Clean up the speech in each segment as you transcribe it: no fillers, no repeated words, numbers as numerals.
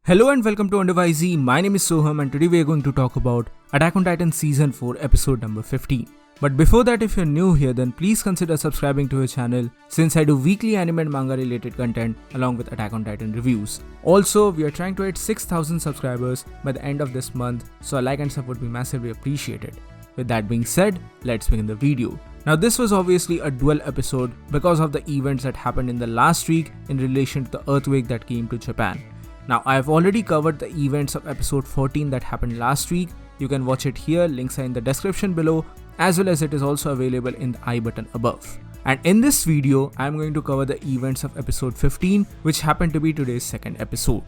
Hello and welcome to Undervisey. My name is Soham and today we are going to talk about Attack on Titan Season 4 episode number 15. But before that, if you're new here, then please consider subscribing to our channel since I do weekly anime and manga related content along with Attack on Titan reviews. Also, we are trying to hit 6,000 subscribers by the end of this month, so a like and sub would be massively appreciated. With that being said, let's begin the video. Now this was obviously a dual episode because of the events that happened in the last week in relation to the earthquake that came to Japan. Now I have already covered the events of episode 14 that happened last week. You can watch it here, links are in the description below, as well as it is also available in the I button above. And in this video, I am going to cover the events of episode 15, which happened to be today's second episode.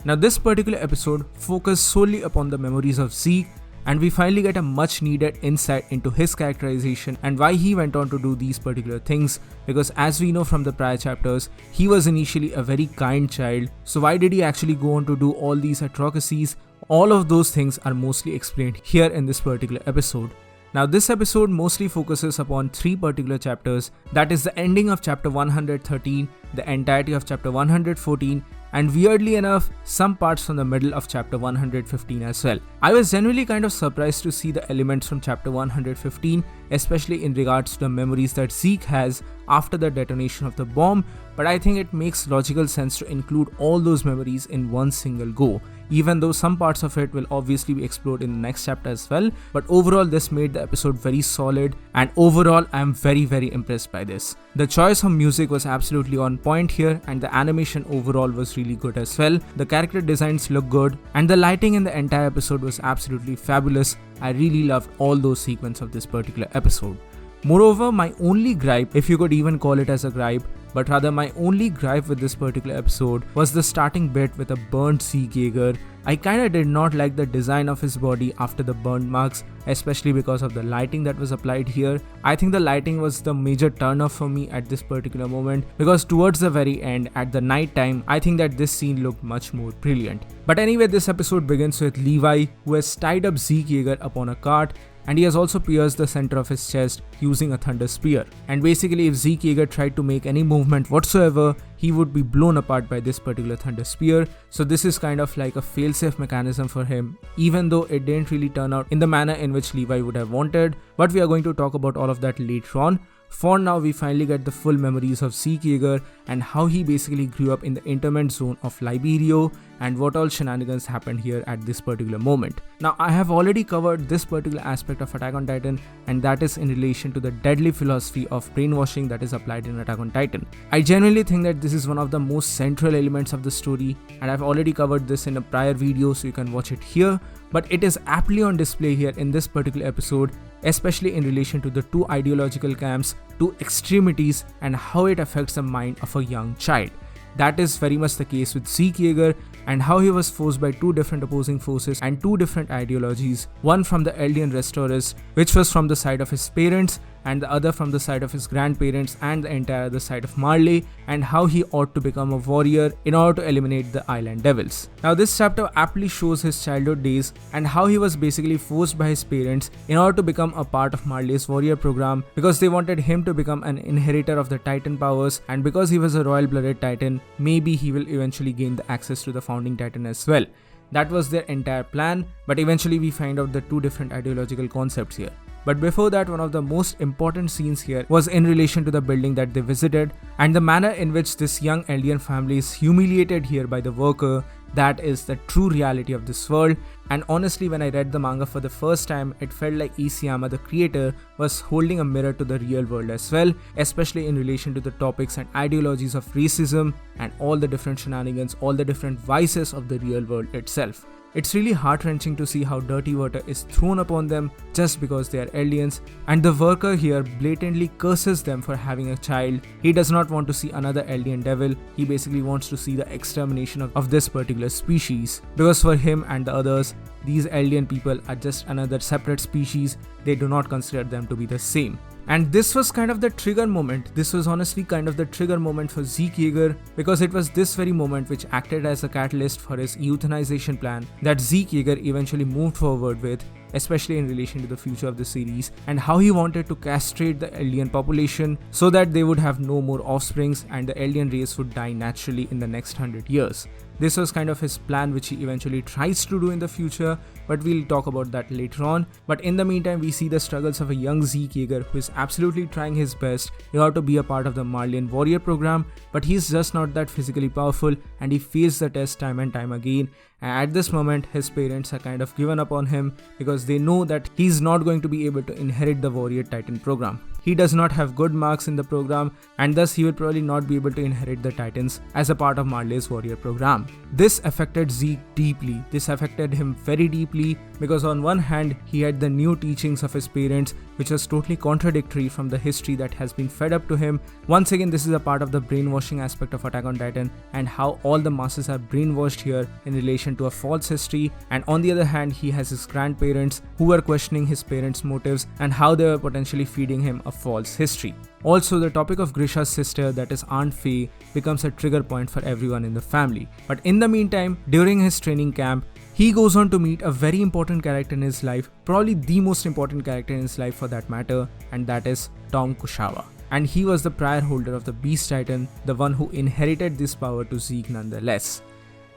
Now this particular episode focused solely upon the memories of Zeke, and we finally get a much needed insight into his characterization and why he went on to do these particular things, because as we know from the prior chapters, he was initially a very kind child, so why did he actually go on to do all these atrocities? All of those things are mostly explained here in this particular episode. Now this episode mostly focuses upon three particular chapters, that is the ending of chapter 113, the entirety of chapter 114, and weirdly enough, some parts from the middle of chapter 115 as well. I was genuinely kind of surprised to see the elements from chapter 115, especially in regards to the memories that Zeke has after the detonation of the bomb, but I think it makes logical sense to include all those memories in one single go, even though some parts of it will obviously be explored in the next chapter as well. But overall this made the episode very solid, and overall I am very impressed by this. The choice of music was absolutely on point here, and the animation overall was really good as well. The character designs look good, and the lighting in the entire episode was absolutely fabulous. I really loved all those sequences of this particular episode. Moreover, my only gripe, if you could even call it as a gripe, but rather my only gripe with this particular episode was the starting bit with a burnt Zeke Yeager. I kinda did not like the design of his body after the burn marks, especially because of the lighting that was applied here. I think the lighting was the major turn off for me at this particular moment, because towards the very end, at the night time, I think that this scene looked much more brilliant. But anyway, this episode begins with Levi, who has tied up Zeke Yeager upon a cart, and he has also pierced the center of his chest using a thunder spear. And basically, if Zeke Yeager tried to make any movement whatsoever, he would be blown apart by this particular thunder spear. So this is kind of like a failsafe mechanism for him, even though it didn't really turn out in the manner in which Levi would have wanted. But we are going to talk about all of that later on. For now, we finally get the full memories of Zeke Yeager and how he basically grew up in the interment zone of Liberio and what all shenanigans happened here at this particular moment. Now, I have already covered this particular aspect of Attack on Titan, and that is in relation to the deadly philosophy of brainwashing that is applied in Attack on Titan. I genuinely think that this is one of the most central elements of the story, and I've already covered this in a prior video, so you can watch it here. But it is aptly on display here in this particular episode, especially in relation to the two ideological camps, two extremities, and how it affects the mind of a young child. That is very much the case with Zeke Yeager, and how he was forced by two different opposing forces and two different ideologies, one from the Eldian Restorers, which was from the side of his parents, and the other from the side of his grandparents and the entire other side of Marley, and how he ought to become a warrior in order to eliminate the Island Devils. Now this chapter aptly shows his childhood days and how he was basically forced by his parents in order to become a part of Marley's warrior program, because they wanted him to become an inheritor of the Titan powers, and because he was a royal-blooded Titan, maybe he will eventually gain the access to the founding Titan as well. That was their entire plan, but eventually we find out the two different ideological concepts here. But before that, one of the most important scenes here was in relation to the building that they visited, and the manner in which this young Eldian family is humiliated here by the worker. That is the true reality of this world. And honestly, when I read the manga for the first time, it felt like Isayama, the creator, was holding a mirror to the real world as well, especially in relation to the topics and ideologies of racism and all the different shenanigans, all the different vices of the real world itself. It's really heart-wrenching to see how dirty water is thrown upon them just because they are aliens, and the worker here blatantly curses them for having a child. He does not want to see another Eldian devil, he basically wants to see the extermination of this particular species, because for him and the others, these Eldian people are just another separate species. They do not consider them to be the same. And this was kind of the trigger moment. This was honestly kind of the trigger moment for Zeke Yeager, because it was this very moment which acted as a catalyst for his euthanization plan that Zeke Yeager eventually moved forward with, especially in relation to the future of the series, and how he wanted to castrate the alien population so that they would have no more offsprings and the alien race would die naturally in the next 100 years. This was kind of his plan, which he eventually tries to do in the future, but we'll talk about that later on. But in the meantime, we see the struggles of a young Zeke Yeager who is absolutely trying his best in order to be a part of the Marleyan Warrior program, but he's just not that physically powerful and he fails the test time and time again. And at this moment, his parents are kind of given up on him because they know that he's not going to be able to inherit the Warrior Titan program. He does not have good marks in the program and thus he will probably not be able to inherit the Titans as a part of Marley's Warrior program. This affected Zeke deeply. This affected him very deeply because on one hand he had the new teachings of his parents which was totally contradictory from the history that has been fed up to him. Once again, this is a part of the brainwashing aspect of Attack on Titan and how all the masses are brainwashed here in relation to a false history, and on the other hand he has his grandparents who were questioning his parents' motives and how they were potentially feeding him a false history. Also, the topic of Grisha's sister, that is Aunt Faye, becomes a trigger point for everyone in the family. But in the meantime, during his training camp, he goes on to meet a very important character in his life, probably the most important character in his life for that matter, and that is Tom Kusawa. And he was the prior holder of the Beast Titan, the one who inherited this power to Zeke nonetheless.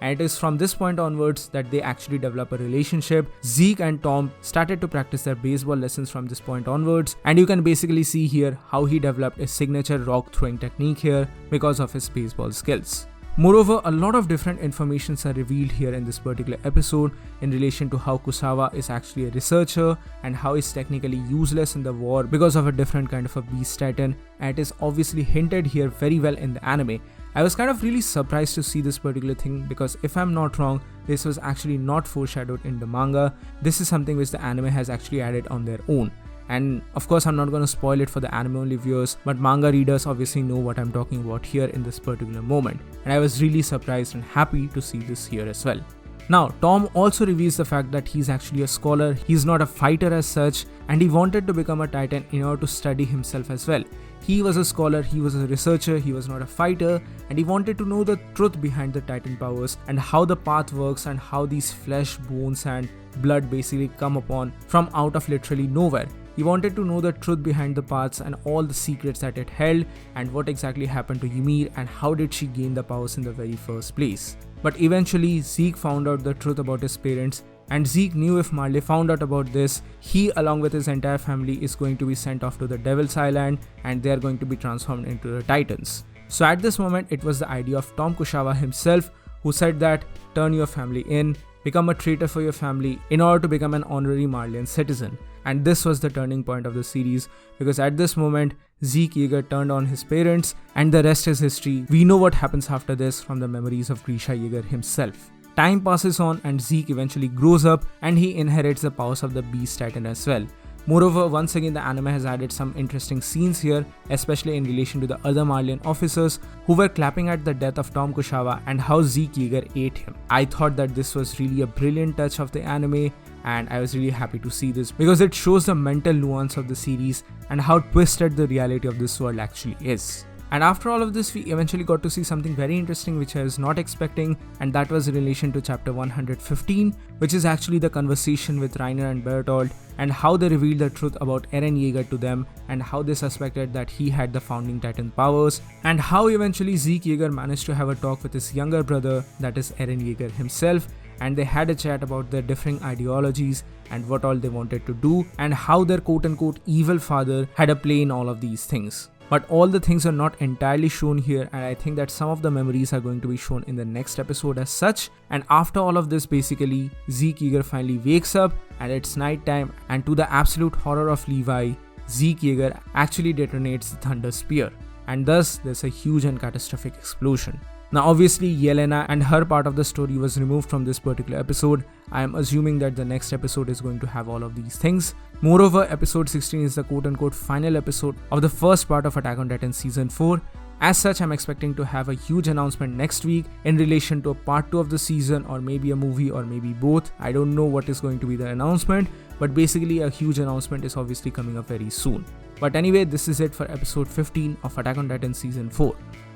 And it is from this point onwards that they actually develop a relationship. Zeke and Tom started to practice their baseball lessons from this point onwards, and you can basically see here how he developed a signature rock throwing technique here because of his baseball skills. Moreover, a lot of different informations are revealed here in this particular episode in relation to how Kusawa is actually a researcher and how he's technically useless in the war because of a different kind of a Beast Titan, and it is obviously hinted here very well in the anime. I was kind of really surprised to see this particular thing because if I'm not wrong, this was actually not foreshadowed in the manga. This is something which the anime has actually added on their own. And of course, I'm not going to spoil it for the anime only viewers, but manga readers obviously know what I'm talking about here in this particular moment. And I was really surprised and happy to see this here as well. Now, Tom also reveals the fact that he's actually a scholar, he's not a fighter as such, and he wanted to become a Titan in order to study himself as well. He was a scholar, he was a researcher, he was not a fighter, and he wanted to know the truth behind the Titan powers and how the path works and how these flesh, bones and blood basically come upon from out of literally nowhere. He wanted to know the truth behind the paths and all the secrets that it held and what exactly happened to Ymir and how did she gain the powers in the very first place. But eventually Zeke found out the truth about his parents, and Zeke knew if Marley found out about this, he along with his entire family is going to be sent off to the Devil's Island and they are going to be transformed into the Titans. So at this moment it was the idea of Tom Kusawa himself who said that turn your family in, become a traitor for your family in order to become an honorary Marleyan citizen. And this was the turning point of the series because at this moment Zeke Yeager turned on his parents and the rest is history. We know what happens after this from the memories of Grisha Yeager himself. Time passes on and Zeke eventually grows up and he inherits the powers of the Beast Titan as well. Moreover, once again the anime has added some interesting scenes here, especially in relation to the other Marleyan officers who were clapping at the death of Tom Kusawa and how Zeke Yeager ate him. I thought that this was really a brilliant touch of the anime and I was really happy to see this because it shows the mental nuance of the series and how twisted the reality of this world actually is. And after all of this, we eventually got to see something very interesting which I was not expecting, and that was in relation to chapter 115, which is actually the conversation with Reiner and Bertolt and how they revealed the truth about Eren Yeager to them and how they suspected that he had the founding Titan powers and how eventually Zeke Yeager managed to have a talk with his younger brother, that is Eren Yeager himself, and they had a chat about their differing ideologies and what all they wanted to do and how their quote-unquote evil father had a play in all of these things. But all the things are not entirely shown here, and I think that some of the memories are going to be shown in the next episode as such. And after all of this, basically, Zeke Yeager finally wakes up and it's night time, and to the absolute horror of Levi, Zeke Yeager actually detonates the Thunder Spear. And thus, there's a huge and catastrophic explosion. Now obviously Yelena and her part of the story was removed from this particular episode. I am assuming that the next episode is going to have all of these things. Moreover, episode 16 is the quote-unquote final episode of the first part of Attack on Titan season 4. As such, I'm expecting to have a huge announcement next week in relation to a part 2 of the season, or maybe a movie, or maybe both. I don't know what is going to be the announcement, but basically a huge announcement is obviously coming up very soon. But anyway, this is it for episode 15 of Attack on Titan season 4.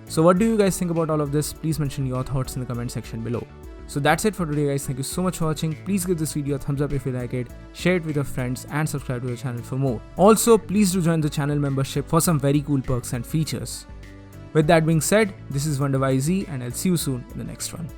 So what do you guys think about all of this? Please mention your thoughts in the comment section below. So that's it for today guys, thank you so much for watching. Please give this video a thumbs up if you like it, share it with your friends and subscribe to the channel for more. Also, please do join the channel membership for some very cool perks and features. With that being said, this is WonderYZ and I'll see you soon in the next one.